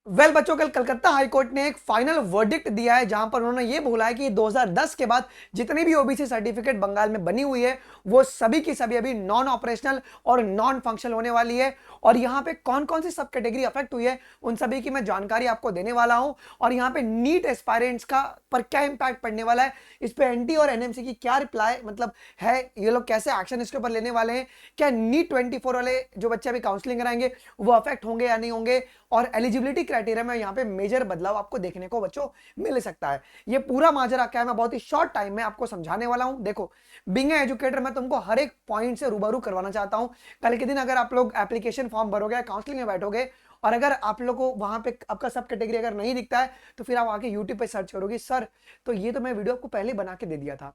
बच्चों, कल कलकत्ता हाईकोर्ट ने एक फाइनल वर्डिक्ट दिया है जहां पर उन्होंने ये बोला है कि 2010 के बाद जितनी भी ओबीसी सर्टिफिकेट बंगाल में बनी हुई है वो सभी की सभी अभी नॉन ऑपरेशनल और नॉन फंक्शनल होने वाली है। और यहां पे कौन कौन सी सब कैटेगरी अफेक्ट हुई है उन सभी की मैं जानकारी आपको देने वाला हूं। और यहां पे नीट एस्पायरेंट्स का पर क्या इंपैक्ट पड़ने वाला है, इस पे एनटी और एनएमसी की क्या रिप्लाई मतलब है, ये लोग कैसे एक्शन इसके ऊपर लेने वाले हैं, क्या नीट 24 वाले जो बच्चे अभी काउंसलिंग कराएंगे वो अफेक्ट होंगे या नहीं होंगे, और एलिजिबिलिटी क्राइटेरिया में यहाँ पे मेजर बदलाव आपको देखने को बच्चों मिल सकता है। ये पूरा माजरा क्या है मैं बहुत ही शॉर्ट टाइम में आपको समझाने वाला हूं। देखो, बीइंग एजुकेटर मैं तुमको हर एक पॉइंट से रूबरू करवाना चाहता हूं। कल के दिन अगर आप लोग एप्लीकेशन फॉर्म भरोगे, काउंसलिंग में बैठोगे और अगर आप लोग को वहां पे आपका सब कैटेगरी अगर नहीं दिखता है तो फिर आप आके यूट्यूब पे सर्च करोगे, सर तो ये तो मैं वीडियो आपको पहले बना के दे दिया था।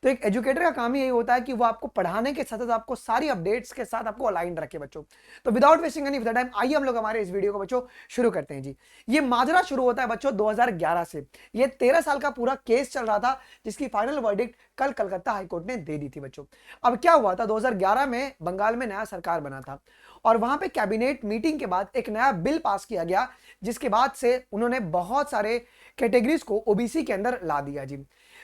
तो एक एजुकेटर का काम ही यही होता है कि वो आपको पढ़ाने के साथ साथ आपको सारी अपडेट्स के साथ आपको अलाइन रखे बच्चों। तो विदाउट वेस्टिंग एनी टाइम आइए हम लोग हमारे इस वीडियो को बच्चों शुरू करते हैं जी। ये माजरा शुरू होता है बच्चों 2011 से। ये 13 साल का पूरा केस चल रहा था जिसकी फाइनल वर्डिक्ट कल कलकत्ता हाईकोर्ट ने दे दी थी बच्चों। अब क्या हुआ था, 2011 में बंगाल में नया सरकार बना था और वहां पे कैबिनेट मीटिंग के बाद एक नया बिल पास किया गया जिसके बाद से उन्होंने बहुत सारे कैटेगरीज को ओबीसी के अंदर ला दिया जी,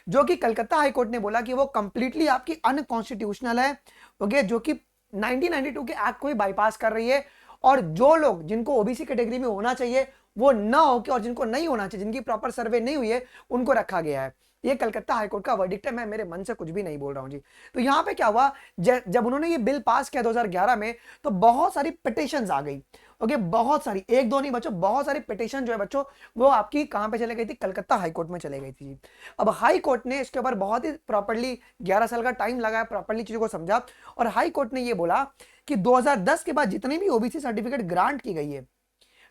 जो कि कलकत्ता हाईकोर्ट ने बोला कि वो कंप्लीटली आपकी अनकॉन्स्टिट्यूशनल है। ओके, जो कि 1992 के एक्ट को ही बाईपास कर रही है। और जो लोग जिनको ओबीसी कैटेगरी में होना चाहिए वो ना होके और जिनको नहीं होना चाहिए, जिनकी प्रॉपर सर्वे नहीं हुई है, उनको रखा गया है। ये कलकत्ता हाईकोर्ट का वर्डिक्ट है, मैं मेरे मन से कुछ भी नहीं बोल रहा हूं जी। तो यहां पे क्या हुआ, जब उन्होंने ये बिल पास किया 2011 में तो बहुत सारी पिटिशंस आ गई। ओके, बहुत सारी, एक दो नहीं बच्चों, बहुत सारी पिटिशन जो है बच्चों वो आपकी कहां पे चले गई थी, कलकत्ता हाईकोर्ट में चले गई थी जी। अब हाई कोर्ट ने इसके ऊपर बहुत ही प्रॉपर्ली 11 साल का टाइम लगाया, प्रॉपर्ली चीजों को समझा और हाई कोर्ट ने यह बोला कि 2010 के बाद जितनी भी ओबीसी सर्टिफिकेट ग्रांट की गई है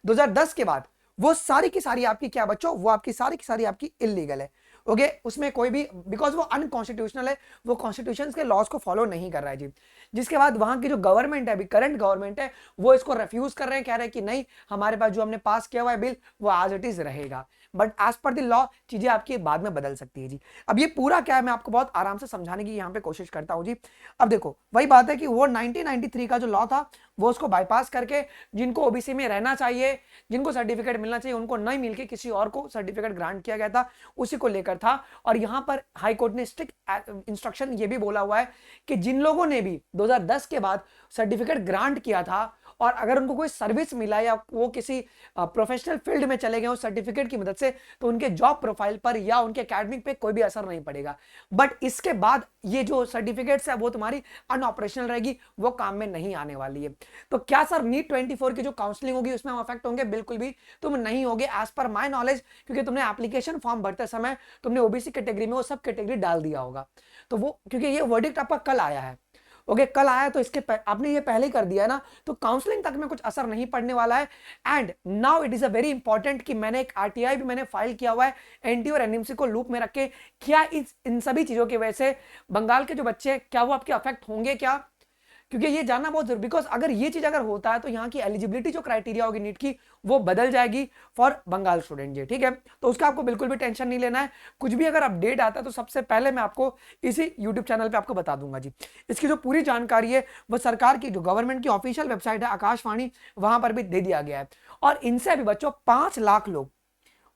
2010 के बाद, वो सारी की सारी आपकी क्या बच्चों, वो आपकी सारी की सारी आपकी इलीगल है। ओके, उसमें कोई भी, बिकॉज वो अनकॉन्स्टिट्यूशनल है, वो कॉन्स्टिट्यूशन के लॉज को फॉलो नहीं कर रहा है जी। जिसके बाद वहां की जो गवर्नमेंट है, अभी करंट गवर्नमेंट है, वो इसको रिफ्यूज कर रहे हैं, कह रहे हैं कि नहीं, हमारे पास जो हमने पास किया हुआ है बिल वो एज इट इज रहेगा। But as per the law चीजें आपकी बाद में बदल सकती है जी। अब ये पूरा क्या है मैं आपको बहुत आराम से समझाने की यहाँ पे कोशिश करता हूँ जी। अब देखो, वही बात है कि वो 1993 का जो लॉ था वो उसको बाईपास करके जिनको ओबीसी में रहना चाहिए, जिनको सर्टिफिकेट मिलना चाहिए, उनको नहीं मिलके किसी और को सर्टिफिकेट ग्रांट किया गया था, उसी को लेकर था। और यहां पर हाई कोर्ट ने स्ट्रिक्ट इंस्ट्रक्शन ये भी बोला हुआ है कि जिन लोगों ने भी 2010 के बाद सर्टिफिकेट ग्रांट किया था और अगर उनको कोई सर्विस मिला या वो किसी प्रोफेशनल फील्ड में चले गए उस सर्टिफिकेट की मदद से, तो उनके जॉब प्रोफाइल पर या उनके एकेडमिक पे कोई भी असर नहीं पड़ेगा। बट इसके बाद ये जो सर्टिफिकेट्स है वो तुम्हारी अनऑपरेशनल रहेगी, वो काम में नहीं आने वाली है। तो क्या सर नीट 24 की जो काउंसलिंग होगी उसमें हम अफेक्ट होंगे? बिल्कुल भी तुम नहीं होगे एज पर माई नॉलेज, क्योंकि तुमने एप्लीकेशन फॉर्म भरते समय तुमने ओबीसी कैटेगरी में वो सब कैटेगरी डाल दिया होगा। तो वो क्योंकि ये वर्डिक्ट आपका कल आया है, ओके कल आया, तो इसके आपने ये पहले ही कर दिया है ना, तो काउंसलिंग तक में कुछ असर नहीं पड़ने वाला है। And now it is a very important कि मैंने एक आरटीआई भी मैंने फाइल किया हुआ है एनटी और एनएमसी को लूप में रख के, क्या इन सभी चीजों की वजह से बंगाल के जो बच्चे क्या वो आपके अफेक्ट होंगे क्या, क्योंकि ये जानना बहुत जरूरी, बिकॉज अगर ये चीज अगर होता है तो यहाँ की एलिजिबिलिटी जो क्राइटेरिया होगी नीट की वो बदल जाएगी फॉर बंगाल स्टूडेंट जी। ठीक है, तो उसका आपको बिल्कुल भी टेंशन नहीं लेना है। कुछ भी अगर अपडेट आता है तो सबसे पहले मैं आपको इसी यूट्यूब चैनल पे आपको बता दूंगा जी। इसकी जो पूरी जानकारी है वो सरकार की जो गवर्नमेंट की ऑफिशियल वेबसाइट है आकाशवाणी, वहां पर भी दे दिया गया है। और इनसे अभी बच्चों 5 लाख लोग,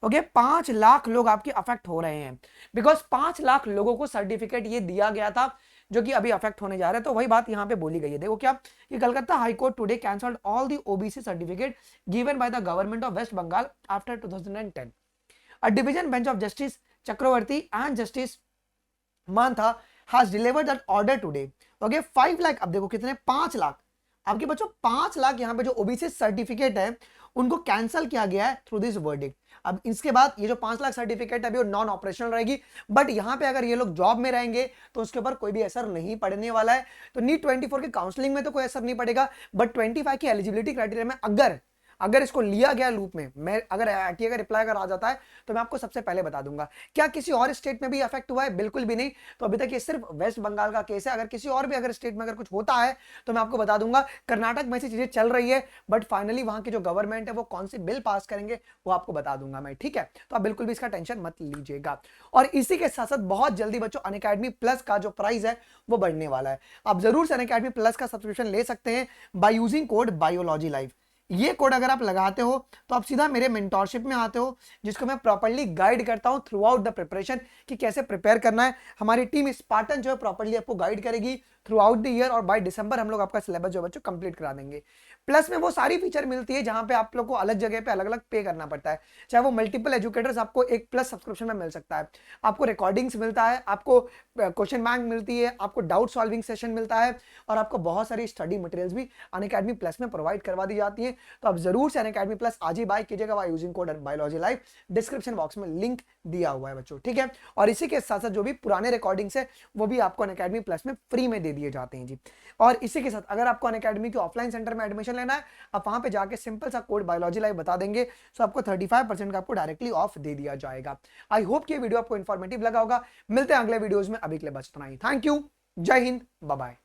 ओके 5 लाख लोग आपके अफेक्ट हो रहे हैं, बिकॉज 5 लाख लोगों को सर्टिफिकेट ये दिया गया था जो कि अभी अफेक्ट होने जा रहे हैं। तो वही बात यहां पे बोली गई है, देखो क्या कि Calcutta high court today cancelled all the OBC certificate given by the government of West Bengal after 2010। A division bench of justice Chakraborty and justice Mantha has delivered that order today. Okay 5 lakh, अब देखो कितने, 5 लाख आपके बच्चों, 5 लाख यहाँ पे जो ओबीसी सर्टिफिकेट है उनको कैंसिल किया गया है थ्रू दिस वर्डिक्ट। अब इसके बाद ये जो 5 लाख सर्टिफिकेट है अभी वो नॉन ऑपरेशनल रहेगी, बट यहां पे अगर ये लोग जॉब में रहेंगे तो उसके ऊपर कोई भी असर नहीं पड़ने वाला है। तो नीट 24 की काउंसलिंग में तो कोई असर नहीं पड़ेगा, बट 25 की एलिजिबिलिटी क्राइटेरिया में अगर इसको लिया गया लूप में, मैं अगर आरटीआई का रिप्लाई अगर आ जाता है तो मैं आपको सबसे पहले बता दूंगा। क्या किसी और स्टेट में भी अफेक्ट हुआ है? बिल्कुल भी नहीं। तो अभी तक ये सिर्फ वेस्ट बंगाल का केस है, अगर किसी और भी अगर स्टेट में अगर कुछ होता है तो मैं आपको बता दूंगा। कर्नाटक में ऐसी चीजें चल रही है, बट फाइनली वहां की जो गवर्नमेंट है वो कौन सी बिल पास करेंगे वो आपको बता दूंगा मैं, ठीक है? तो आप बिल्कुल भी इसका टेंशन मत लीजिएगा। और इसी के साथ साथ बहुत जल्दी बच्चों अनअकैडमी प्लस का जो प्राइस है वो बढ़ने वाला है। आप जरूर से अनअकैडमी प्लस का सब्सक्रिप्शन ले सकते हैं by using code biology live. ये कोड अगर आप लगाते हो तो आप सीधा मेरे मेंटोरशिप में आते हो, जिसको मैं प्रॉपर्ली गाइड करता हूं थ्रू आउट द प्रिपरेशन कि कैसे प्रिपेयर करना है। हमारी टीम स्पार्टन जो है प्रॉपर्ली आपको गाइड करेगी थ्रू आउट द ईयर, और बाय दिसंबर हम लोग आपका सिलेबस जो बच्चों कंप्लीट करा देंगे। प्लस में वो सारी फीचर मिलती है जहां पे आप लोग को अलग जगह पे अलग अलग पे करना पड़ता है, चाहे वो मल्टीपल एजुकेटर्स आपको एक प्लस सब्सक्रिप्शन में मिल सकता है, आपको रिकॉर्डिंग्स मिलता है, आपको क्वेश्चन बैंक मिलती है, आपको डाउट सॉल्विंग सेशन मिलता है, और आपको बहुत सारी स्टडी मटेरियल्स भी अनअकैडमी प्लस में प्रोवाइड करवा दी जाती है। तो आप जरूर से अनअकैडमी प्लस आज ही बाय कीजिएगा by using code biology live, description box में लिंक दिया हुआ है बच्चों, ठीक है। और इसी के साथ साथ जो भी पुराने रिकॉर्डिंग्स है वो भी आपको अनअकैडमी प्लस में फ्री में दे दिए जाते हैं जी। और इसी के साथ अगर आपको अनअकैडमी के ऑफलाइन सेंटर में एडमिशन लेना है, आप वहां पे जाके सिंपल सा कोड बायोलॉजी लाइव बता देंगे, तो आपको 35% का आपको डायरेक्टली ऑफ दे दिया जाएगा। आई होप कि ये वीडियो आपको इन्फॉर्मेटिव लगा होगा। मिलते हैं अगले वीडियोस में, अभी के लिए बस इतना ही। थैंक यू, जय हिंद, बाय बाय।